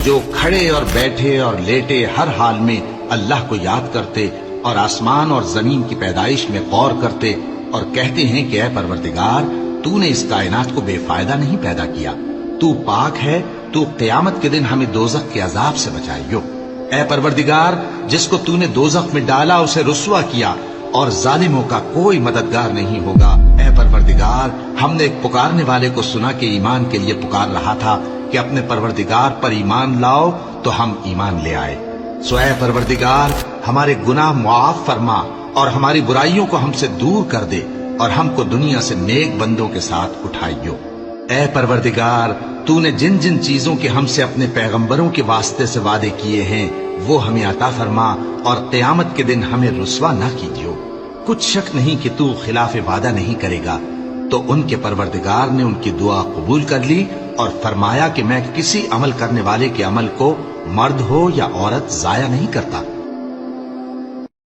جو کھڑے اور بیٹھے اور لیٹے ہر حال میں اللہ کو یاد کرتے اور آسمان اور زمین کی پیدائش میں غور کرتے اور کہتے ہیں کہ اے پروردگار تو نے اس کائنات کو بے فائدہ نہیں پیدا کیا، تو پاک ہے، تو قیامت کے دن ہمیں دوزخ کے عذاب سے بچائیو۔ اے پروردگار جس کو تو نے دوزخ میں ڈالا اسے رسوا کیا اور ظالموں کا کوئی مددگار نہیں ہوگا۔ اے پروردگار ہم نے ایک پکارنے والے کو سنا کہ ایمان کے لیے پکار رہا تھا کہ اپنے پروردگار پر ایمان لاؤ، تو ہم ایمان لے آئے۔ سو اے پروردگار ہمارے گناہ معاف فرما اور ہماری برائیوں کو ہم سے دور کر دے اور ہم کو دنیا سے نیک بندوں کے ساتھ اٹھائیو۔ اے پروردگار تو نے جن جن چیزوں کے ہم سے اپنے پیغمبروں کے واسطے سے وعدے کیے ہیں وہ ہمیں عطا فرما اور قیامت کے دن ہمیں رسوا نہ کیجیو۔ کچھ شک نہیں کہ تو خلاف وعدہ نہیں کرے گا۔ تو ان کے پروردگار نے ان کی دعا قبول کر لی اور فرمایا کہ میں کسی عمل کرنے والے کے عمل کو مرد ہو یا عورت ضائع نہیں کرتا۔